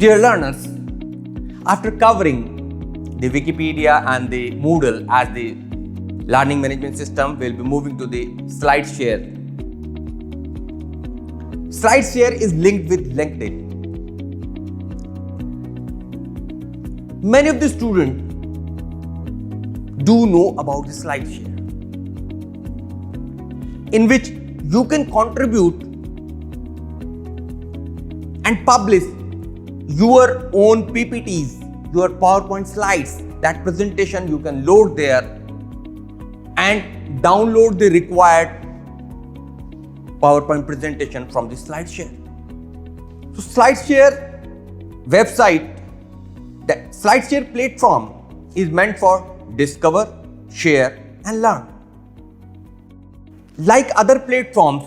Dear learners, after covering the Wikipedia and the Moodle as the learning management system, we'll be moving to the SlideShare. SlideShare is linked with LinkedIn. Many of the students do know about the SlideShare, in which you can contribute and publish your own PPTs, your PowerPoint slides. That presentation you can load there and download the required PowerPoint presentation from the SlideShare. So SlideShare website, the SlideShare platform is meant for discover, share and learn. Like other platforms,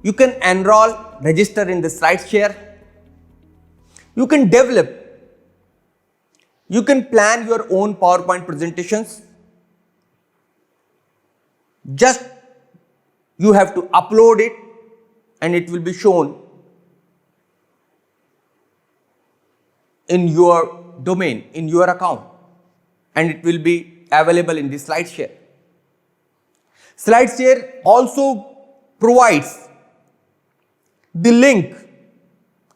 you can enroll, register in the SlideShare. You can develop, you can plan your own PowerPoint presentations. Just you have to upload it and it will be shown in your domain, in your account, and it will be available in the SlideShare. SlideShare also provides the link,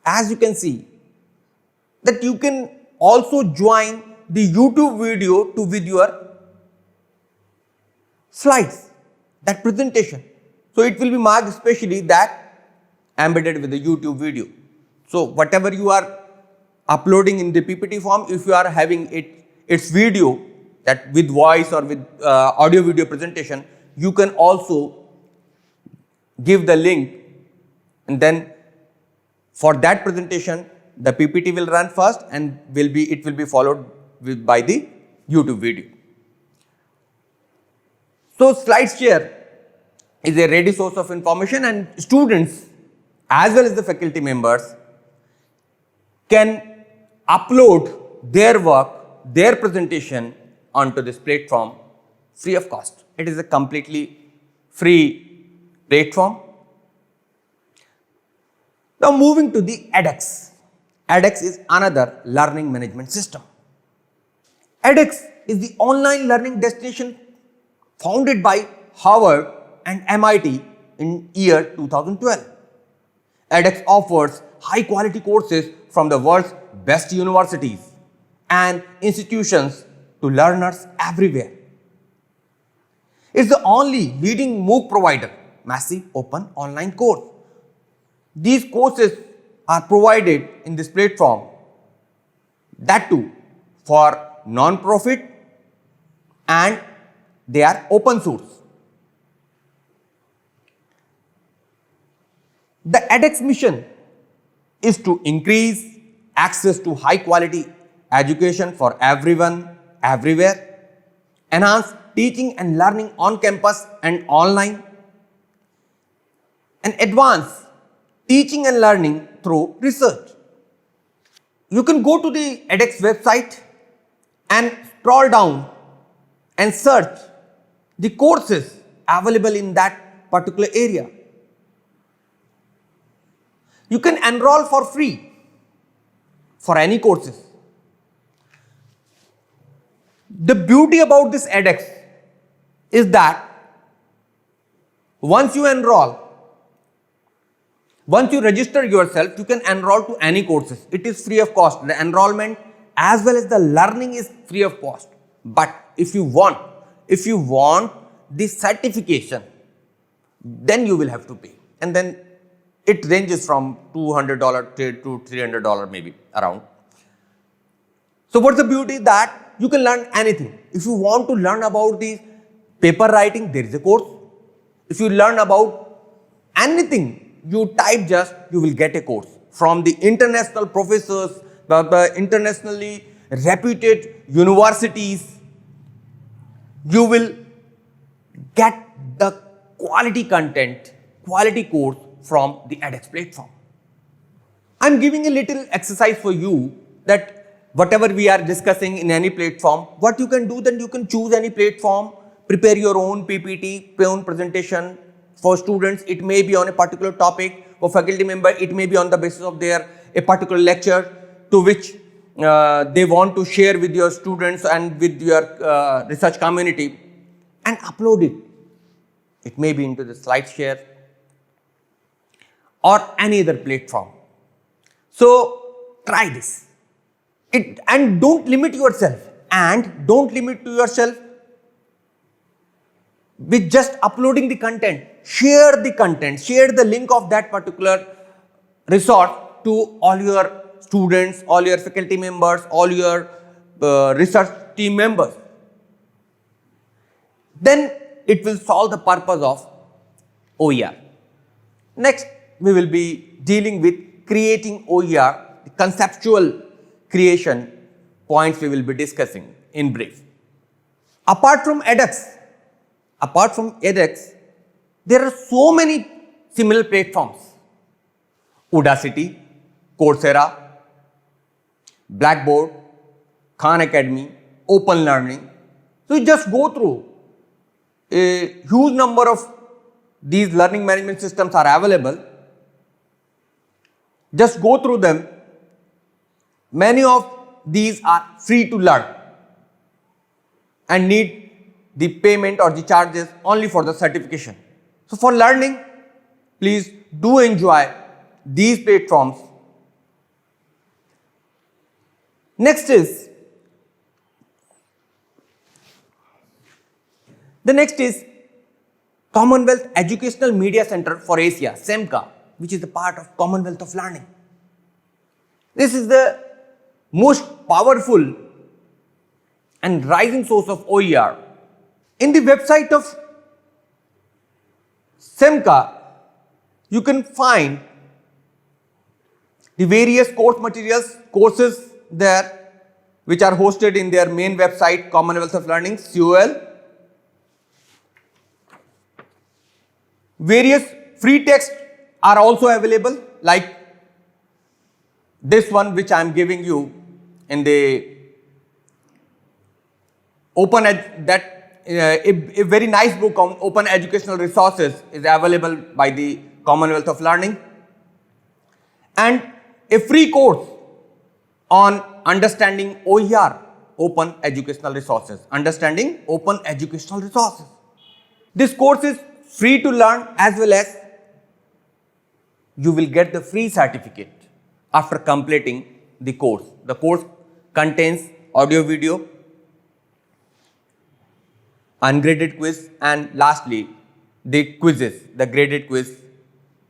as you can see, that you can also join the YouTube video with your slides, that presentation. So it will be marked especially that embedded with the YouTube video. So whatever you are uploading in the PPT form, if you are having its video, that with voice or with audio video presentation, you can also give the link, and then for that presentation the PPT will run first and it will be followed by the YouTube video. So SlideShare is a ready source of information, and students as well as the faculty members can upload their work, their presentation onto this platform free of cost. It is a completely free platform. Now moving to the edX. edX is another learning management system. edX is the online learning destination founded by Harvard and MIT in year 2012. edX offers high quality courses from the world's best universities and institutions to learners everywhere. It's the only leading MOOC provider, massive open online course. These courses are provided in this platform, that too for non-profit, and they are open source. The edX mission is to increase access to high quality education for everyone, everywhere, enhance teaching and learning on campus and online, and advance teaching and learning through research. You can go to the edX website and scroll down and search the courses available in that particular area. You can enroll for free for any courses. The beauty about this edX is that once you enroll, once you register yourself, you can enroll to any courses. It is free of cost. The enrollment as well as the learning is free of cost. But if you want the certification, then you will have to pay. And then it ranges from $200 to $300 maybe around. So what's the beauty? That you can learn anything. If you want to learn about the paper writing, there is a course. If you learn about anything, you type just, you will get a course from the international professors, the internationally reputed universities. You will get the quality content, quality course from the edX platform. I'm giving a little exercise for you, that whatever we are discussing in any platform, what you can do, then you can choose any platform, prepare your own PPT, own presentation. For students, it may be on a particular topic. For faculty member, it may be on the basis of a particular lecture. to which they want to share with your students and with your research community, and upload it. It may be into the SlideShare or any other platform. So try this. And don't limit yourself. And don't limit to yourself with just uploading the content. Share the content. Share the link of that particular resource to all your students, all your faculty members, all your research team members. Then it will solve the purpose of OER. Next, we will be dealing with creating OER, the conceptual creation points we will be discussing in brief. Apart from edX, there are so many similar platforms. Udacity, Coursera, Blackboard, Khan Academy, Open Learning. So you just go through. A huge number of these learning management systems are available. Just go through them. Many of these are free to learn and need the payment or the charges only for the certification. So for learning, please do enjoy these platforms. Next is Commonwealth Educational Media Center for Asia, CEMCA, which is a part of Commonwealth of Learning. This is the most powerful and rising source of OER. In the website of CEMCA, you can find the various course materials, courses there, which are hosted in their main website, Commonwealth of Learning, COL. Various free texts are also available, like this one which I am giving you in the a very nice book on open educational resources is available by the Commonwealth of Learning, and a free course on understanding OER, open educational resources, understanding open educational resources. This course is free to learn, as well as you will get the free certificate after completing the course. The course contains audio, video, ungraded quiz, and lastly the quizzes, the graded quiz,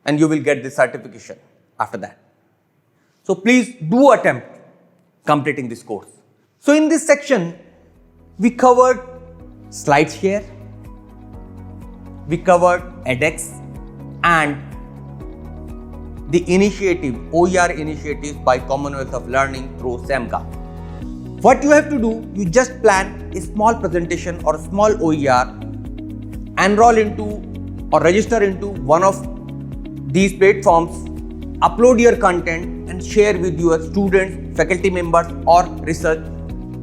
and you will get the certification after that. So please do attempt completing this course. So in this section, we covered SlideShare, we covered edX, and the initiative, OER initiatives by Commonwealth of Learning through CEMCA. What you have to do, you just plan a small presentation or a small OER, enroll into or register into one of these platforms, upload your content and share with your students, faculty members or research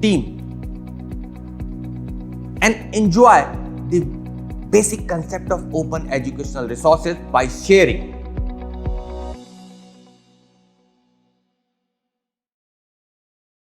team, and enjoy the basic concept of open educational resources by sharing.